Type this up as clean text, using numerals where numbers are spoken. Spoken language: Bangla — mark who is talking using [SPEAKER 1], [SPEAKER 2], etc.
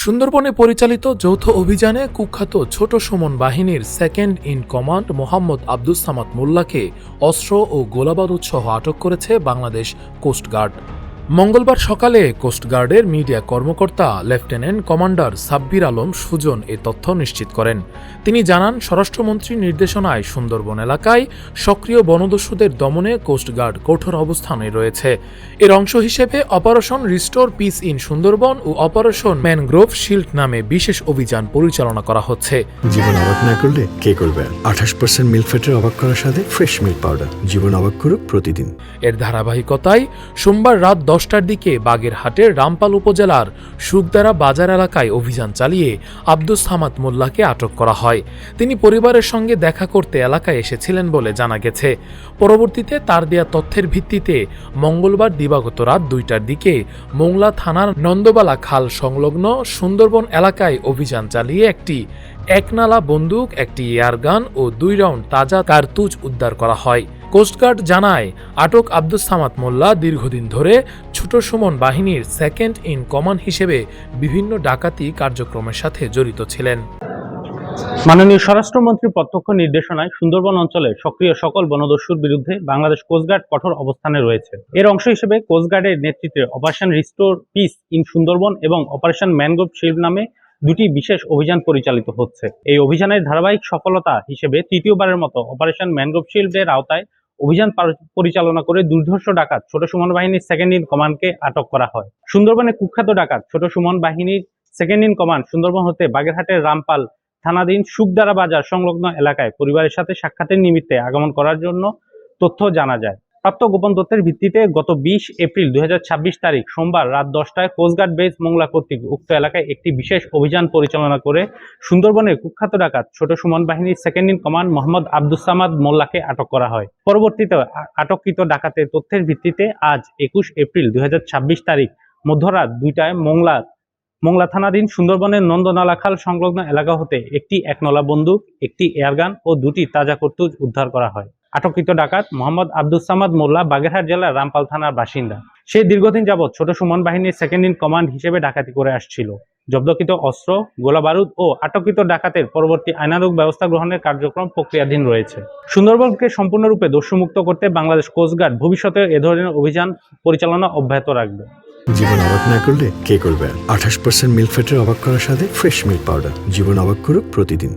[SPEAKER 1] সুন্দরবনে পরিচালিত যৌথ অভিযানে কুখ্যাত ছোট সুমন বাহিনীর second in command Mohammad Abdus Samad মোল্লাকে অস্ত্র ও গোলাবারুদ সহ আটক করেছে বাংলাদেশ কোস্টগার্ড। মঙ্গলবার সকালে কোস্টগার্ডের মিডিয়া কর্মকর্তা লেফটেন্যান্ট কমান্ডার সাব্বির আলম সুজন এ তথ্য নিশ্চিত করেন। তিনি জানান, স্বরাষ্ট্রমন্ত্রীর নির্দেশনায় সুন্দরবন এলাকায় সক্রিয় বনদস্যুদের দমনে কোস্টগার্ড কঠোর অবস্থানে রয়েছে। এর অংশ হিসেবে operation restore peace in Sundarban ও অপারেশন ম্যানগ্রোভ শিল্ড নামে বিশেষ অভিযান পরিচালনা করা হচ্ছে।
[SPEAKER 2] জীবন অবাক না করলে কে করবে? 28% মিল্ক ফ্যাটের অবাক করার সাথে ফ্রেশ মিল্ক পাউডার। জীবন অবাক করুক প্রতিদিন।
[SPEAKER 1] এর ধারাবাহিকতায় সোমবার রাত 10টার দিকে বাগেরহাটের রামপাল উপজেলার সুকদারা বাজার এলাকায় অভিযান চালিয়ে আব্দুস সামাদ মোল্লাকে আটক করা হয়। তিনি পরিবারের সঙ্গে দেখা করতে এলাকায় এসেছিলেন বলে জানা গেছে। পরবর্তীতে তার দেয়া তথ্যের ভিত্তিতে মঙ্গলবার দিবাগত রাত 2টার দিকে মোংলা থানার নন্দবালা খাল সংলগ্ন সুন্দরবন এলাকায় অভিযান চালিয়ে একটি একনালা বন্দুক, একটি এয়ারগান ও 2 রাউন্ড তাজা কার্তুজ উদ্ধার করা হয়। কোস্টগার্ড জানায়, আটক আব্দুস সামাদ মোল্লা দীর্ঘদিন ধরে ছোট সুমন বাহিনীর সেকেন্ড ইন কমান্ড হিসেবে বিভিন্ন ডাকাতি কার্যক্রমের সাথে জড়িত ছিলেন।
[SPEAKER 3] মাননীয় স্বরাষ্ট্রমন্ত্রীর প্রত্যক্ষ নির্দেশনায় সুন্দরবন অঞ্চলে সক্রিয় সকল বনদস্যুর বিরুদ্ধে বাংলাদেশ কোস্টগার্ড কঠোর অবস্থানে রয়েছে। এর অংশ হিসেবে কোস্টগার্ডের নেতৃত্বে operation restore peace in Sundarban এবং অপারেশন ম্যানগ্রোভ শিল্ড নামে দুটি বিশেষ অভিযান পরিচালিত হচ্ছে। এই অভিযানের ধারাবাহিক সফলতা হিসেবে তৃতীয়বারের মতো অপারেশন ম্যানগ্রোভ শিল্ডের আওতায় অভিযান পরিচালনা করে দুর্ধর্ষ ডাকাত ছোট সুমন বাহিনীর সেকেন্ড ইন কমান্ডকে আটক করা হয়। সুন্দরবনে কুখ্যাত ডাকাত ছোট সুমন বাহিনীর সেকেন্ড ইন কমান্ড সুন্দরবন হতে বাগেরহাটের রামপাল থানাধীন সুকদারা বাজার সংলগ্ন এলাকায় পরিবারের সাথে সাক্ষাতের নিমিত্তে আগমন করার জন্য তথ্য জানা যায়। প্রাপ্ত গোপন তথ্যের ভিত্তিতে গত 20 এপ্রিল 2026 তারিখ সোমবার রাত 10টায় কোস্টগার্ড বেস মোংলা কর্তৃক উক্ত এলাকায় একটি বিশেষ অভিযান পরিচালনা করে সুন্দরবনের কুখ্যাত ডাকাত ছোট সুমন বাহিনীর second in command Mohammad Abdus Samad মোল্লাকে আটক করা হয়। পরবর্তীতে আটককৃত ডাকাতের তথ্যের ভিত্তিতে আজ 21 এপ্রিল 2026 তারিখ মধ্যরাত 2টায় মোংলা থানাধীন সুন্দরবনের নন্দনালা খাল সংলগ্ন এলাকা হতে একটি একনলা বন্দুক, একটি এয়ারগান ও 2টি তাজা কার্তুজ উদ্ধার করা হয়। আটককৃত ডাকাত মোহাম্মদ আব্দুস সামাদ মোল্লা বাগেরহাট জেলার রামপাল থানার বাসিন্দা। সে দীর্ঘদিন যাবৎ ছোট সুমন বাহিনীর সেকেন্ড ইন কমান্ড হিসেবে ডাকাতি করে আসছিল। জব্দকৃত অস্ত্র, গোলাবারুদ ও আটককৃত ডাকাতের পরবর্তী আইনানুগ ব্যবস্থা গ্রহণের কার্যক্রম প্রক্রিয়াধীন রয়েছে। সুন্দরবনকে সম্পূর্ণরূপে দস্যুমুক্ত করতে বাংলাদেশ কোস্টগার্ড ভবিষ্যতে এ ধরনের অভিযান পরিচালনা অব্যাহত রাখবে।
[SPEAKER 2] জীবন অবাক না করলে কে করবে? 28% মিল্ক ফ্যাটের অবাক করার সাথে ফ্রেশ মিল্ক পাউডার। জীবন অবাক করুক প্রতিদিন।